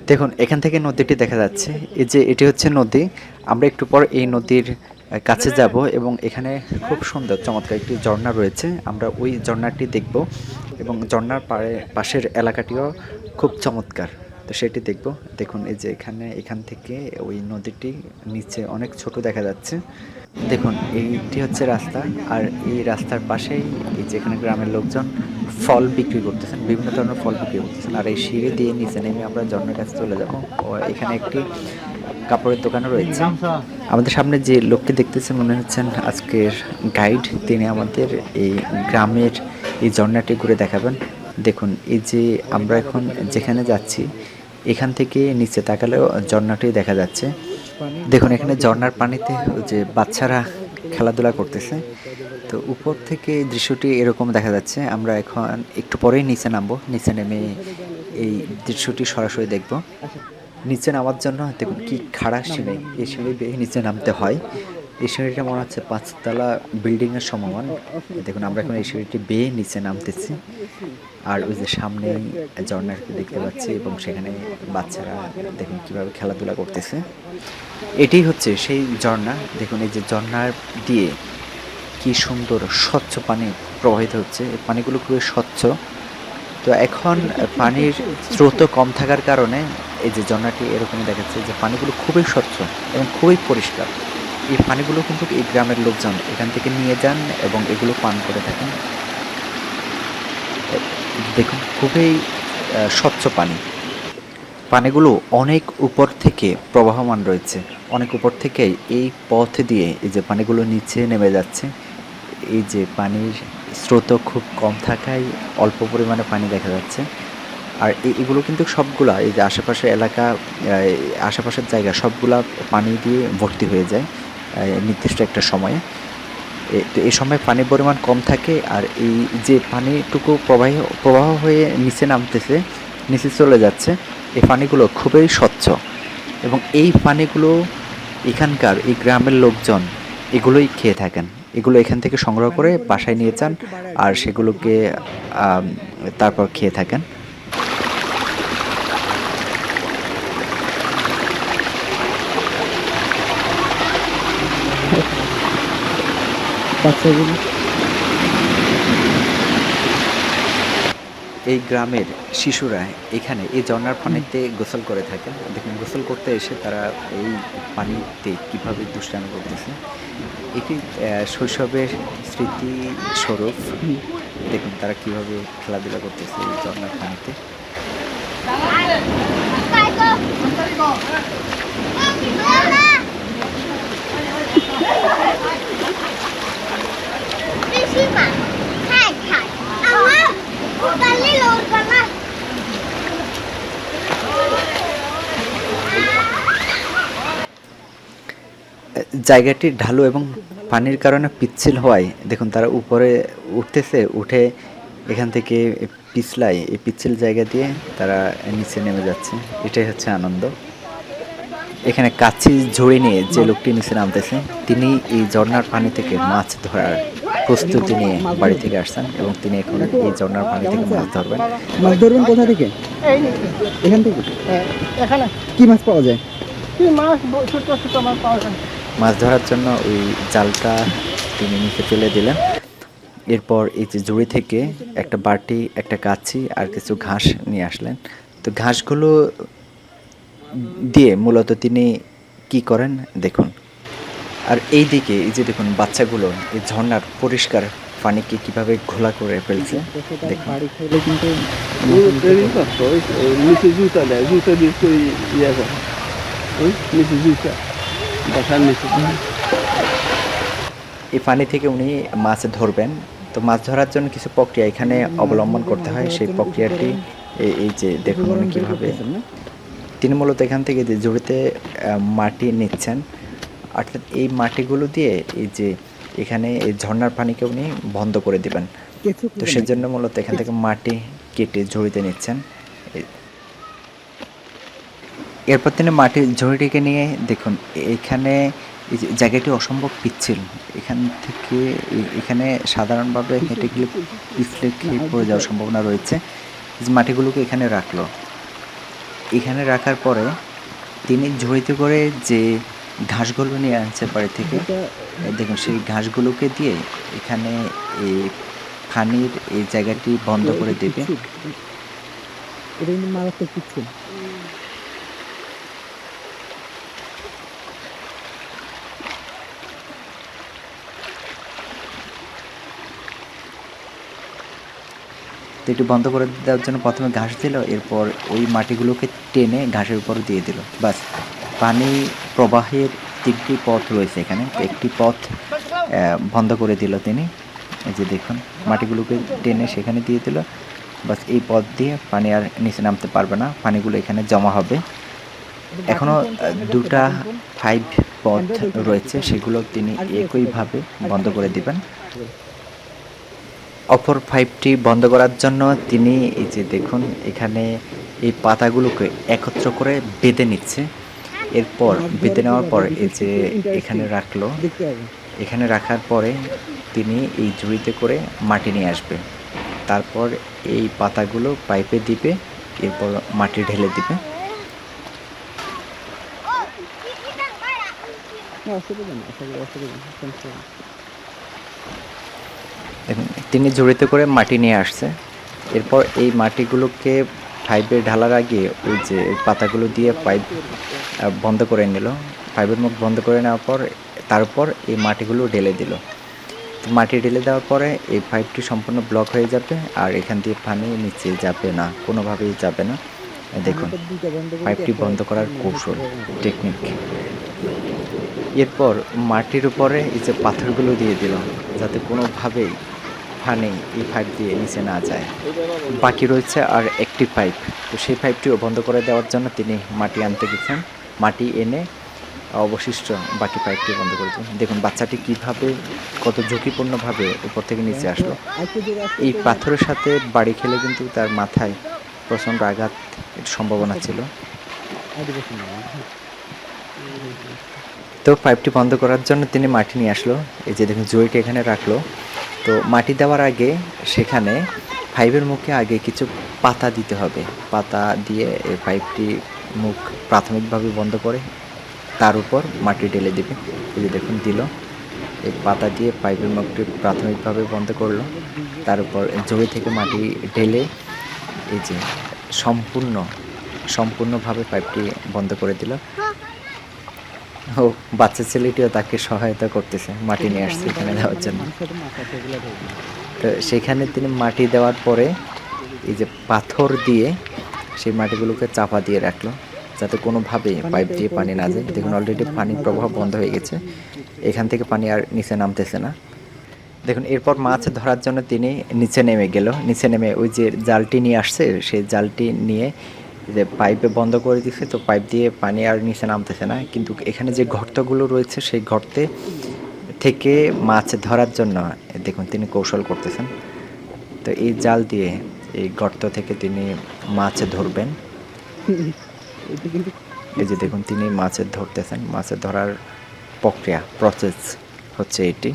দেখুন এখান থেকে নদীটি দেখা যাচ্ছে। এই যে এটি হচ্ছে নদী। আমরা একটু পর এই নদীর কাছে যাব এবং এখানে খুব সুন্দর চমৎকার একটি ঝর্ণা রয়েছে। আমরা ওই ঝর্ণাটি দেখব এবং ঝর্ণার পাশের এলাকাটিও খুব চমৎকার। তো সেটি দেখব। দেখুন এই যে এখান থেকে ওই নদীটি নিচে অনেক ছোট দেখা যাচ্ছে। দেখুন এইটি হচ্ছে রাস্তা আর এই রাস্তার পাশেই এই যে এখানে গ্রামের লোকজন ফল বিক্রি করতেছেন, বিভিন্ন ধরনের ফল বিক্রি করতেছেন। আর এই সিঁড়ি দিয়ে নিচে নেমে আমরা ঝর্ণার কাছে চলে যাব। ও এখানে একটি কাপড়ের দোকানও রয়েছে। আমাদের সামনে যে লোকটি দেখতেছেন মনে হচ্ছেন আজকের গাইড, তিনি আমাদের এই গ্রামের এই ঝর্ণাটি ঘুরে দেখাবেন। দেখুন এই যে আমরা এখন যেখানে যাচ্ছি এখান থেকে নিচে তাকালেও ঝর্ণাটি দেখা যাচ্ছে। দেখুন এখানে ঝর্ণার পানিতে ওই যে বাচ্চারা খেলাধুলা করতেছে। তো উপর থেকে দৃশ্যটি এরকম দেখা যাচ্ছে। আমরা এখন একটু পরেই নিচে নামবো, নিচে নেমে এই দৃশ্যটি সরাসরি দেখব। নিচে নামার জন্য দেখুন কি খাড়া সিঁড়ি, এই সিঁড়ি বেয়ে নিচে নামতে হয়। এই সিঁড়িটা মনে হচ্ছে ৫ তলা বিল্ডিংয়ের সমমান। দেখুন আমরা এখন এই সিঁড়িটি বেয়ে নিচে নামতেছি। আর ওই যে সামনেই ঝর্ণাটি দেখতে পাচ্ছি এবং সেখানে বাচ্চারা দেখুন কীভাবে খেলাধুলা করতেছে। এটি হচ্ছে সেই ঝর্ণা। দেখুন এই যে ঝর্ণার দিয়ে কি সুন্দর স্বচ্ছ পানি প্রবাহিত হচ্ছে। এই পানিগুলো খুবই স্বচ্ছ। তো এখন পানির স্রোত কম থাকার কারণে এই যে ঝর্ণাটি এরকমই দেখাচ্ছে যে পানিগুলো খুবই স্বচ্ছ এবং খুবই পরিষ্কার। এই পানিগুলো কিন্তু এই গ্রামের লোকজন এখান থেকে নিয়ে যান এবং এগুলো পান করে থাকেন। দেখুন খুবই স্বচ্ছ পানি। পানিগুলো অনেক উপর থেকে প্রবাহমান রয়েছে। অনেক উপর থেকে এই পথ দিয়ে এই যে পানিগুলো নিচে নেমে যাচ্ছে। এই যে পানির স্রোত খুব কম থাকায় অল্প পরিমাণে পানি দেখা যাচ্ছে। আর এগুলো কিন্তু সবগুলা এই যে আশেপাশের এলাকা, আশেপাশের জায়গা সবগুলা পানি দিয়ে ভর্তি হয়ে যায় নির্দিষ্ট একটা সময়ে। তো এই সময় পানির পরিমাণ কম থাকে আর এই যে পানিটুকু প্রবাহ হয়ে নিচে নামতেছে, নিচে চলে যাচ্ছে, এই পানিগুলো খুবই স্বচ্ছ এবং এই পানিগুলো এখানকার এই গ্রামের লোকজন এগুলোই খেয়ে থাকেন। এগুলো এখান থেকে সংগ্রহ করে বাসায় নিয়ে যান আর সেগুলোকে তারপর খেয়ে থাকেন। বাচ্চাগুলো এই গ্রামের শিশুরা এখানে এই ঝর্ণার পানিতে গোসল করে থাকেন। দেখুন গোসল করতে এসে তারা এই পানিতে কীভাবে দুষ্টামি করতেছে। এটি শৈশবের স্মৃতিস্বরূপ। দেখুন তারা কীভাবে খেলাধুলা করতেছে এই ঝর্ণার পানিতে। জায়গাটি ঢালু এবং পানির কারণে পিচ্ছিল হওয়ায় দেখুন তারা উপরে উঠতেছে, উঠে এখান থেকে পিছলায় এই পিচ্ছিল জায়গা দিয়ে তারা নিচে নেমে যাচ্ছে। এটাই হচ্ছে আনন্দ। এখানে কাছি ঝুড়ি নিয়ে যে লোকটি নিচে নামতেছে তিনি এই ঝর্ণার পানি থেকে মাছ ধরার প্রস্তুতি নিয়ে বাড়ি থেকে আসছেন এবং তিনি এখন এই ঝর্ণার পানি থেকে মাছ ধরবেন। মাছ ধরবেন কোথা থেকে? এখান থেকে? এখানে কি মাছ পাওয়া যায়? কি মাছ? ছোট ছোট মাছ পাওয়া যায়। মাছ ধরার জন্য ওই জালটা তিনি নিচে ফেলে দিলেন। এরপর এই যে ঝুড়ি থেকে একটা বাটি, একটা কাছি আর কিছু ঘাস নিয়ে আসলেন। তো ঘাসগুলো দিয়ে মূলত তিনি কি করেন দেখুন। আর এই দিকে এই যে দেখুন বাচ্চাগুলো এই ঝর্ণার পরিষ্কার পানিকে কিভাবে ঘোলা করে ফেলছে দেখুন। এই পানি থেকে উনি মাছ ধরবেন। তো মাছ ধরার জন্য কিছু প্রক্রিয়া এখানে অবলম্বন করতে হয়। সেই প্রক্রিয়াটি এই যে দেখুন উনি কীভাবে তিনি মূলত এখান থেকে যে ঝুড়িতে মাটি নিচ্ছেন, অর্থাৎ এই মাটিগুলো দিয়ে এই যে এখানে এই ঝর্ণার পানিকে উনি বন্ধ করে দিবেন। তো সেজন্য মূলত এখান থেকে মাটি কেটে ঝুড়িতে নিচ্ছেন। এরপর তিনি মাটির ঝুড়িটিকে নিয়ে দেখুন এখানে এই যে জায়গাটি অসম্ভব পিচ্ছিল। এখান থেকে এখানে সাধারণভাবে হেঁটে গেলে পিছলে খেয়ে পড়ে যাওয়ার সম্ভাবনা রয়েছে। যে মাটিগুলোকে এখানে রাখলো। এখানে রাখার পরে তিনি ঝুড়িতে করে যে ঘাসগুলো নিয়ে আনছে বাড়ি থেকে, দেখুন সেই ঘাসগুলোকে দিয়ে এখানে এই পানির এই জায়গাটি বন্ধ করে দেবে। এটা কিন্তু মারাত্মক পিচ্ছিল। তো একটু বন্ধ করে দেওয়ার জন্য প্রথমে ঘাস দিল, এরপর ওই মাটিগুলোকে টেনে ঘাসের উপর দিয়ে দিল। বাস, পানি প্রবাহের তিনটি পথ রয়েছে এখানে, তো একটি পথ বন্ধ করে দিল তিনি। এই যে দেখুন মাটিগুলোকে টেনে সেখানে দিয়ে দিল। বাস, এই পথ দিয়ে পানি আর নিচে নামতে পারবে না, পানিগুলো এখানে জমা হবে। এখনও দুটা 5 পথ রয়েছে, সেগুলো তিনি একইভাবে বন্ধ করে দিবেন। অপর 5টি বন্ধ করার জন্য তিনি এই যে দেখুন এখানে এই পাতাগুলোকে একত্র করে বেঁধে নিচ্ছে। এরপর বেঁধে নেওয়ার পর এই যে এখানে রাখলো, এখানে রাখার পরে তিনি এই ঝুড়িতে করে মাটি নিয়ে আসবে। তারপর এই পাতাগুলো পাইপে দিবে, এরপর মাটি ঢেলে দিবে। দেখুন তিনি ঝুড়িতে করে মাটি নিয়ে আসছে। এরপর এই মাটিগুলোকে পাইপে ঢালার আগে ওই যে পাতাগুলো দিয়ে পাইপ বন্ধ করে নিল। পাইপের মুখ বন্ধ করে নেওয়ার পর তারপর এই মাটিগুলো ঢেলে দিল। মাটি ঢেলে দেওয়ার পরে এই পাইপটি সম্পূর্ণ ব্লক হয়ে যাবে, আর এখান দিয়ে পানি নিচে যাবে না, কোনোভাবেই যাবে না। দেখুন পাইপটি বন্ধ করার কৌশল, টেকনিক। এরপর মাটির উপরে এই যে পাথরগুলো দিয়ে দিল, যাতে কোনোভাবেই পানি এই পাইপ দিয়ে নিচে না যায়। বাকি রয়েছে আর একটি পাইপ, তো সেই পাইপটিও বন্ধ করে দেওয়ার জন্য তিনি মাটি আনতে গেছেন। মাটি এনে অবশিষ্ট বাকি পাইপটি বন্ধ করে দিলেন। দেখুন বাচ্চাটি কীভাবে, কত ঝুঁকিপূর্ণভাবে উপর থেকে নিচে আসলো। এই পাথরের সাথে বাড়ি খেলে কিন্তু তার মাথায় প্রচণ্ড আঘাত সম্ভাবনা ছিল। তো পাইপটি বন্ধ করার জন্য তিনি মাটি নিয়ে আসলো। এই যে দেখুন জড়িটি এখানে রাখলো। তো মাটি দেওয়ার আগে সেখানে পাইপের মুখে আগে কিছু পাতা দিতে হবে। পাতা দিয়ে এই পাইপটি মুখ প্রাথমিকভাবে বন্ধ করে তার উপর মাটি ঢেলে দেবে। এই যে দেখুন দিল, এই পাতা দিয়ে পাইপের মুখটি প্রাথমিকভাবে বন্ধ করলো। তার উপর জড়ি থেকে মাটি ঢেলে এই যে সম্পূর্ণভাবে পাইপটি বন্ধ করে দিল। ও বাচ্চা ছেলেটিও তাকে সহায়তা করতেছে, মাটি নিয়ে আসছে এখানে দেওয়ার জন্য। তো সেখানে তিনি মাটি দেওয়ার পরে এই যে পাথর দিয়ে সেই মাটিগুলোকে চাপা দিয়ে রাখলো, যাতে কোনোভাবে পাইপ দিয়ে পানি না যায়। দেখুন অলরেডি পানির প্রবাহ বন্ধ হয়ে গেছে, এখান থেকে পানি আর নিচে নামতেছে না। দেখুন এরপর মাছ ধরার জন্য তিনি নিচে নেমে গেল। নিচে নেমে ওই যে জালটি নিয়ে আসছে, সেই জালটি নিয়ে যে পাইপে বন্ধ করে দিচ্ছে, তো পাইপ দিয়ে পানি আর নিচে নামতেছে না। কিন্তু এখানে যে গর্তগুলো রয়েছে সেই গর্তে থেকে মাছ ধরার জন্য দেখুন তিনি কৌশল করতেছেন। তো এই জাল দিয়ে এই গর্ত থেকে তিনি মাছ ধরবেন। এই যে দেখুন তিনি মাছ ধরতেছেন, মাছ ধরার প্রসেস হচ্ছে এটি।